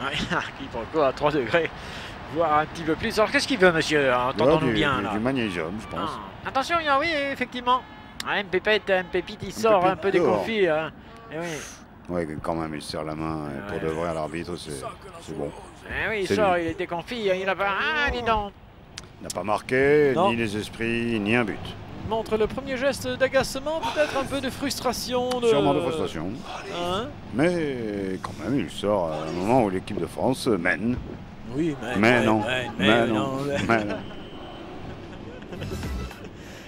Un quiproquo à 3 degrés, voire un petit peu plus. Alors qu'est-ce qu'il veut, monsieur? Entendons-nous bien là. Du magnésium, je pense. Ah, attention, oui, effectivement. Un pépite, il sort un peu déconfit. Hein. Eh oui. Ouais, quand même, il serre la main pour de vrai à l'arbitre, c'est bon. Eh oui, il sort, il est déconfit, il n'a pas. Ah, dis donc. Il n'a pas marqué, ni les esprits, ni un but. Il montre le premier geste d'agacement, peut-être un peu de frustration. Sûrement de frustration. Hein? Mais quand même, il sort à un moment où l'équipe de France mène. Oui, mais non.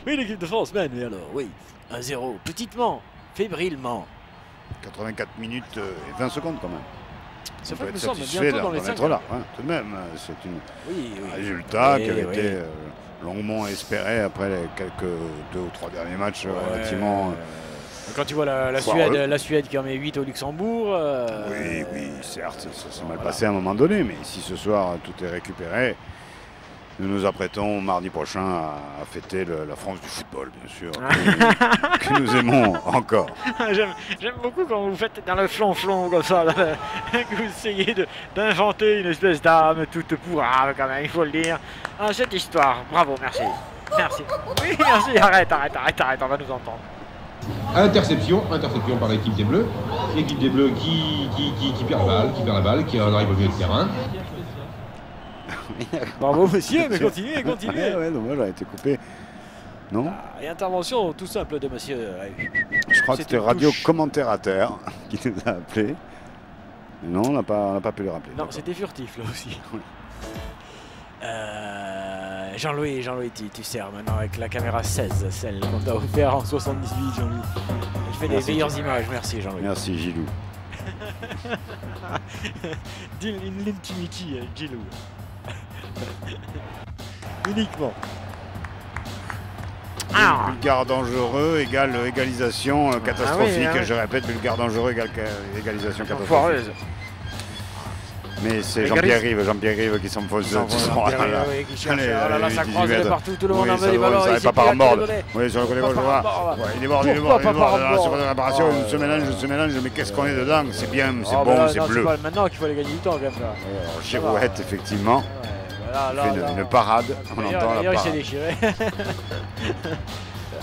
Oui, l'équipe de France mène, mais alors, oui. 1-0, petitement, fébrilement. 84 minutes et 20 secondes quand même. C'est vrai que nous sommes bientôt dans les 5 là, hein, tout de même. C'est un résultat qui avait été longuement espéré après les quelques 2 ou 3 derniers matchs relativement. Quand tu vois la Suède qui en met 8 au Luxembourg. Oui, certes, ça s'est mal passé à un moment donné, mais si ce soir tout est récupéré, nous nous apprêtons mardi prochain à fêter la France du football, bien sûr, que nous aimons encore. J'aime beaucoup quand vous faites dans le flonflon comme ça, que vous essayez d'inventer une espèce d'âme toute pourrave quand même, il faut le dire. Ah, cette histoire, bravo, merci. Merci. Oui, merci, arrête, on va nous entendre. Interception par l'équipe des Bleus. L'équipe des Bleus qui perd la balle, qui arrive au milieu de terrain. Bravo monsieur, mais continuez. Ouais, dommage, a été coupé. Non. Et intervention tout simple de monsieur. Je crois que c'était Radio Commentaire qui nous a appelé. Mais non, on n'a pas pu le rappeler. Non, c'était furtif là aussi. Jean-Louis, tu sers maintenant avec la caméra 16, celle qu'on t'a offert en 78, Jean-Louis. Je fais des meilleures images, merci Jean-Louis. Merci Gilou. L'intimity, Gilou. Uniquement. Bulgare dangereux égale égalisation catastrophique. Je répète, Bulgare dangereux égale égalisation catastrophique. Mais c'est Jean-Pierre Rive qui s'enfonce. Ça croise de partout, tout le monde en veut les ballons. Il ne pas par bord. Oui, sur le côté gauche, je vois. Il est bord, sur la réparation, il se mélange, mais qu'est-ce qu'on est dedans? C'est bien, c'est bon, c'est bleu. C'est maintenant qu'il faut aller gagner du temps, quand même. Girouette, effectivement. Il fait une parade. On entend la parade. Il s'est déchiré.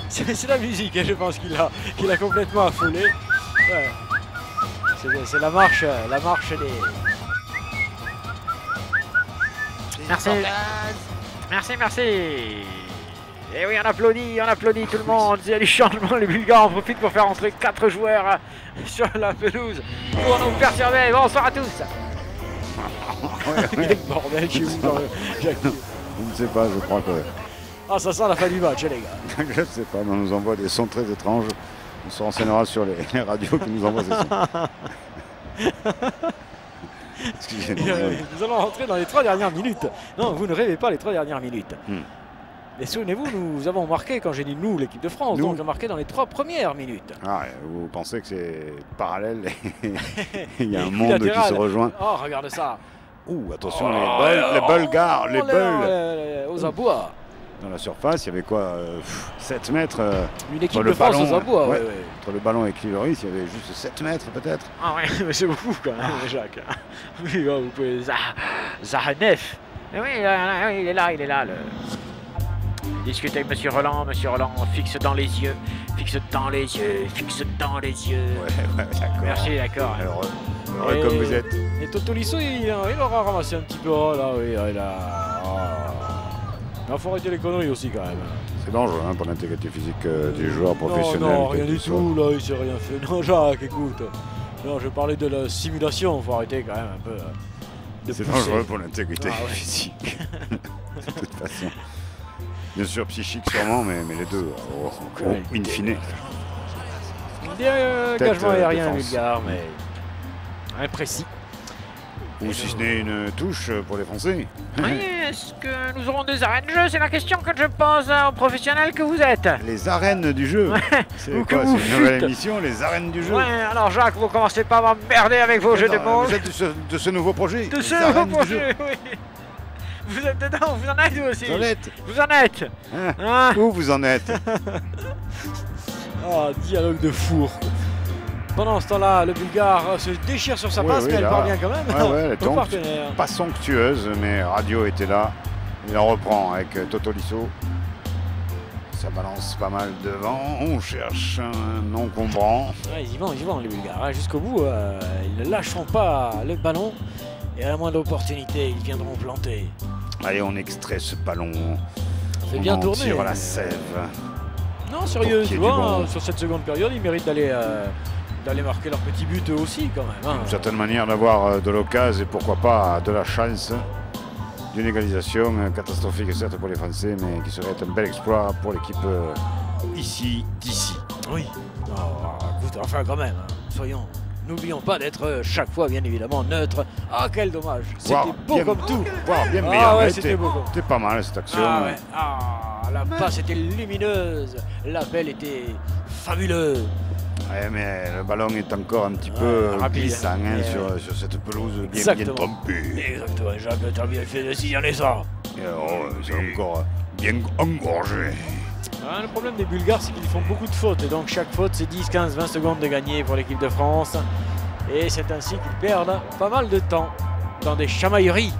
C'est la musique, je pense qu'il a complètement affolé. C'est la marche des... Merci. Et oui, on applaudit tout le monde. Il y a du changement, les Bulgares en profitent pour faire entrer 4 joueurs sur la pelouse pour nous perturber. Bonsoir à tous. Bordel, je suis où dans le... Je ne sais pas, je crois que... Ah, ça sent la fin du match, les gars. Je ne sais pas, mais on nous envoie des sons très étranges. On se renseignera sur les radios qui nous envoient ces sons. Nous allons rentrer dans les 3 dernières minutes. Non, vous ne rêvez pas les 3 dernières minutes. Mais souvenez-vous, nous avons marqué, quand j'ai dit nous, l'équipe de France, donc on a marqué dans les 3 premières minutes. Ah, vous pensez que c'est parallèle et il y a un monde qui se rejoint. Oh, regarde ça. Ouh, attention, les Bulgares, les Bulles. Aux abois. Dans la surface, il y avait quoi 7 mètres. Une équipe de France aux abois, ouais. Entre le ballon et Cliveris, il y avait juste 7 mètres peut-être. Ah ouais, mais c'est beaucoup quand même, Jacques. Oui, vous pouvez... Zahanev. Oui, il est là. Discutez avec Monsieur Roland, fixe dans les yeux. Ouais, d'accord. Merci, d'accord. Alors, comme vous êtes. Et Totolisso, il aura ramassé un petit peu. Oh là, oui, il a... Il faut arrêter les conneries aussi quand même. C'est dangereux pour l'intégrité physique du joueur professionnel. Non, rien du tout, là, il s'est rien fait. Non, Jacques, écoute. Non, je parlais de la simulation, faut arrêter quand même un peu. C'est dangereux pour l'intégrité physique. De toute façon. Bien sûr, psychique sûrement, mais les deux, in fine. Engagement aérien bulgare, mais imprécis. Ou si ce n'est une touche pour les Français. Oui, est-ce que nous aurons des arènes de jeu? C'est la question que je pose aux professionnels que vous êtes. Les arènes du jeu. C'est quoi? C'est une nouvelle émission, les arènes du jeu. Ouais, alors Jacques, vous commencez pas à m'emmerder avec vos jeux de mots. Vous êtes de ce nouveau projet. De ce nouveau projet, oui. Vous êtes dedans, vous en êtes vous aussi. Vous en êtes. Où vous en êtes? Ah, dialogue de four. Pendant ce temps-là, le Bulgare se déchire sur sa passe, mais elle parvient quand même au partenaire. Pas somptueuse, mais Radio était là. Il en reprend avec Totolisso. Ça balance pas mal devant. On cherche un encombrant. Ouais, ils y vont les Bulgares. Jusqu'au bout, ils ne lâcheront pas le ballon. Et à la moindre opportunité, ils viendront planter. Allez, on extrait ce ballon. C'est bien tourné. Tire la sève. Non, sérieux, tu vois, sur cette seconde période, ils méritent d'aller marquer leur petit but eux aussi quand même. D'une certaine manière d'avoir de l'occasion et pourquoi pas de la chance d'une égalisation catastrophique certes pour les Français, mais qui serait un bel exploit pour l'équipe d'ici. Oui. Écoute, enfin quand même, n'oublions pas d'être chaque fois bien évidemment neutre. Ah, quel dommage. C'était beau comme tout. Bien meilleur. Ouais, c'était beau. C'était pas mal cette action. La passe était lumineuse. L'appel était fabuleux. Ouais, mais le ballon est encore un petit peu glissant sur cette pelouse bien trempée. Exactement, Jacques, t'as bien fait de signaler ça. C'est encore bien engorgé. Le problème des Bulgares, c'est qu'ils font beaucoup de fautes. Et donc chaque faute, c'est 10, 15, 20 secondes de gagner pour l'équipe de France. Et c'est ainsi qu'ils perdent pas mal de temps dans des chamailleries.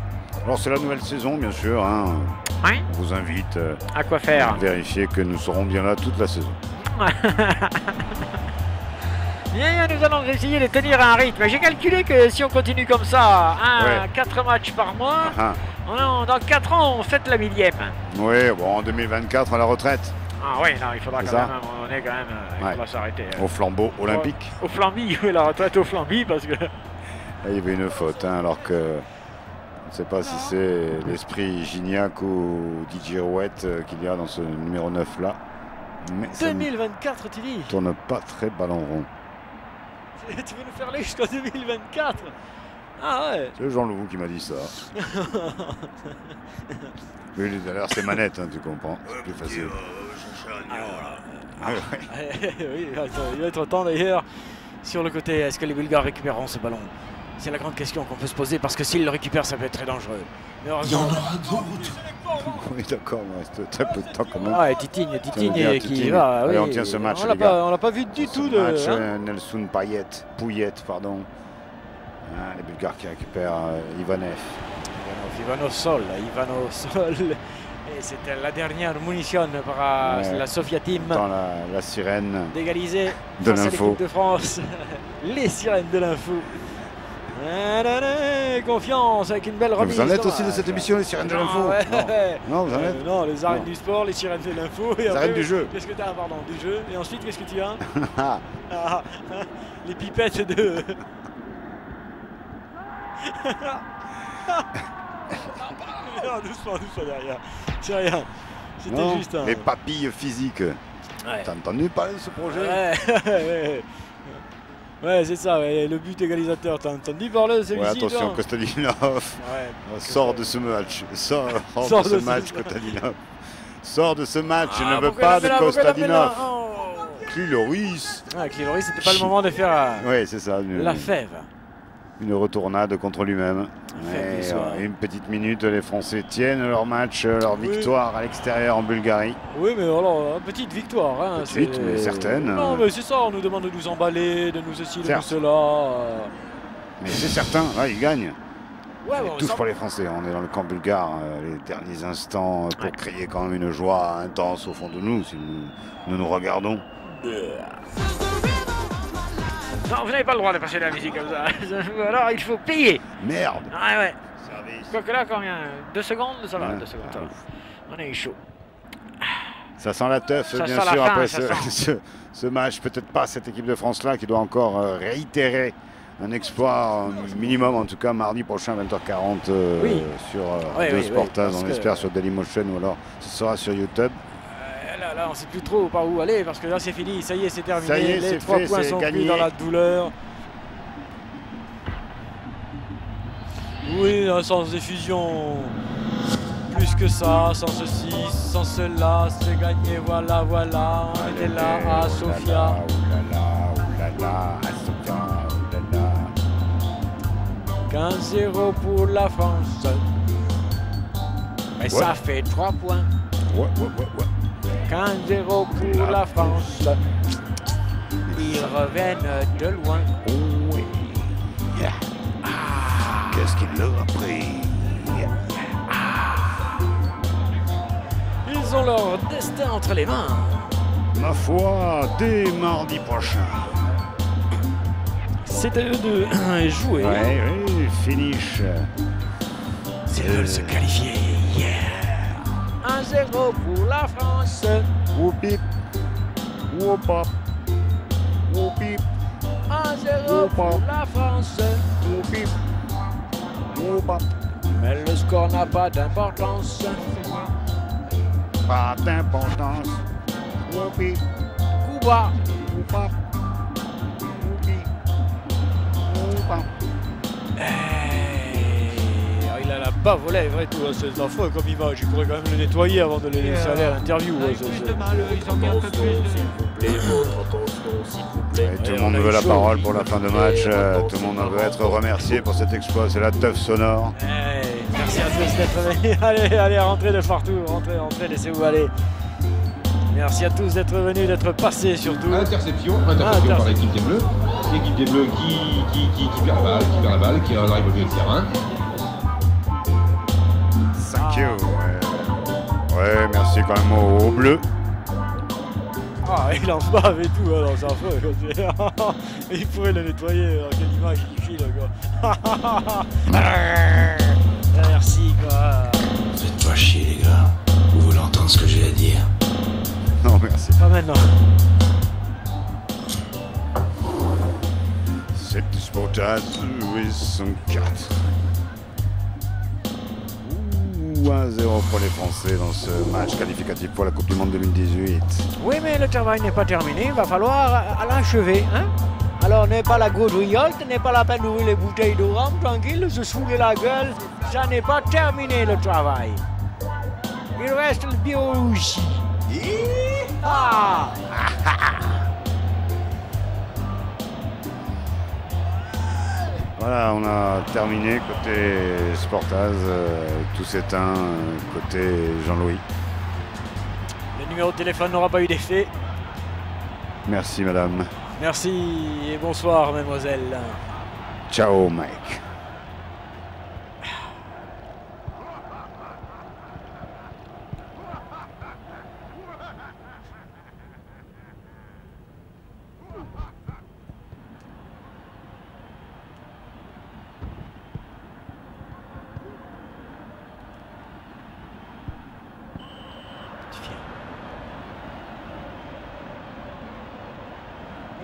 Alors c'est la nouvelle saison, bien sûr. On vous invite à quoi faire, à vérifier que nous serons bien là toute la saison. Nous allons essayer de tenir un rythme. J'ai calculé que si on continue comme ça, 4 matchs par mois, dans 4 ans, on fête la 1000e. Oui, bon, en 2024, à la retraite. Ah oui, non, il faudra quand même, il faudra s'arrêter. Au flambeau olympique. Au flambi, oui, la retraite au flambi, parce que... Là, il y avait une faute, alors que... Je ne sais pas si c'est l'esprit Gignac ou Didier Rouette qu'il y a dans ce numéro 9 là. Mais 2024, tu dis? Tourne pas très ballon rond. Tu veux nous faire aller jusqu'en 2024? Ah ouais. C'est Jean Loup qui m'a dit ça. Mais d'ailleurs c'est manette, tu comprends. C'est plus facile. Oui, il va être temps d'ailleurs. Sur le côté, est-ce que les Bulgares récupéreront ce ballon? C'est la grande question qu'on peut se poser parce que s'ils le récupèrent, ça peut être très dangereux. Il y en aura d'autres. Oui, d'accord, il reste très peu de temps quand même. Et Titigne qui va. Allez, on tient ce match, on les gars. On l'a pas vu du tout de. Match, Nelson Pouillet, pardon. Les Bulgares qui récupèrent Ivanov Sol. Et c'était la dernière munition par la Sofia Team. Dans la sirène d'égaliser de l'info de France. Les sirènes de l'info. Confiance avec une belle remise. Vous en êtes aussi de cette émission, les sirènes de l'info? Non, vous en êtes? Non, les arènes du sport, les sirènes de l'info. Les arènes du jeu. Qu'est-ce que tu as? Pardon, du jeu. Et ensuite, qu'est-ce que tu as? Les pipettes de... Non, doucement derrière. C'est rien. C'était juste un... Les papilles physiques. T'as entendu parler de ce projet? Ouais, c'est ça, le but égalisateur, t'as entendu parler de celui-ci? Attention, Kostadinov sort de ce match. Sort de ce match, Kostadinov. Sort de ce match, je ne veux pas de Kostadinov. Cliloris. Cliloris, c'était pas le moment de faire c'est ça, la fève. Une retournade contre lui-même. Une petite minute, les Français tiennent leur match, leur victoire à l'extérieur en Bulgarie. Oui, mais alors, petite victoire. Petite, mais certaine. Non, mais c'est ça, on nous demande de nous emballer, de nous ceci, de nous cela. Mais c'est certain, là, ils gagnent. Tous pour les Français, on est dans le camp bulgare, les derniers instants pour créer quand même une joie intense au fond de nous, si nous regardons. Non, vous n'avez pas le droit de passer de la musique comme ça. Alors il faut payer. Merde. Service. Quoique là, combien? 2 secondes? Ça va, 2 secondes. On est chaud. Ça sent la teuf, bien sûr, après ce match. Peut-être pas cette équipe de France-là qui doit encore réitérer un exploit minimum, en tout cas mardi prochain, 20h40 sur deux Sportas, on espère sur Dailymotion ou alors ce sera sur YouTube. Là, on ne sait plus trop par où aller parce que là c'est fini, ça y est, c'est terminé. Les 3 points sont pris dans la douleur. Oui, sans effusion, plus que ça, sans ceci, sans cela, c'est gagné, voilà, on est là à Sofia. À Sofia, 15-0 pour la France. Mais ça fait 3 points. 15-0 pour la France. ils reviennent de loin. Oh oui. Yeah. Qu'est-ce qu'il leur a pris? Ils ont leur destin entre les mains. Ma foi, dès mardi prochain. C'est à eux de jouer. Oui, finish. C'est eux de se qualifier. Yeah. 1-0 pour la France. Whoopip. Whoopop. Whoopip. 1-0 pour la France. Whoopip. Whoopop. Mais le score n'a pas d'importance. Pas d'importance. Whoopip. Coup bas. Whoopop. Whoopip. Whoopop. Il a la bave aux lèvres et tout, c'est affreux comme image. Il pourrait quand même le nettoyer avant de le laisser aller à l'interview. Ils ont mis un peu plus de... Et tout le monde veut la parole pour la fin de match. Tout le monde veut être remercié pour cet exploit. C'est la teuf sonore. Merci à tous d'être venus. Allez, rentrez de partout. Rentrez, laissez-vous aller. Merci à tous d'être venus, d'être passés surtout. Interception par l'équipe des Bleus. L'équipe des Bleus qui perd la balle, qui arrive au milieu de terrain. Thank you. Ouais, merci quand même aux Bleus. Ah, il en bave et tout, alors c'est affreux. Il pourrait le nettoyer, alors quelle image il file, quoi. Merci, quoi. Faites-toi chier, les gars. Vous voulez entendre ce que j'ai à dire? Non, merci. Pas maintenant. C'est Sportaz, Louis 4. 1-0 pour les Français dans ce match qualificatif pour la Coupe du Monde 2018. Oui, mais le travail n'est pas terminé. Il va falloir l'achever. Hein? Alors, n'est pas la gaudriolte, n'est pas la peine d'ouvrir les bouteilles de rhum, tranquille, se saouler la gueule. Ça n'est pas terminé, le travail. Il reste le bureau aussi. Ah! Voilà, on a terminé côté Sportaz, tout s'éteint côté Jean-Louis. Le numéro de téléphone n'aura pas eu d'effet. Merci madame. Merci et bonsoir mademoiselle. Ciao Mike.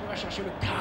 Il va chercher le chaos.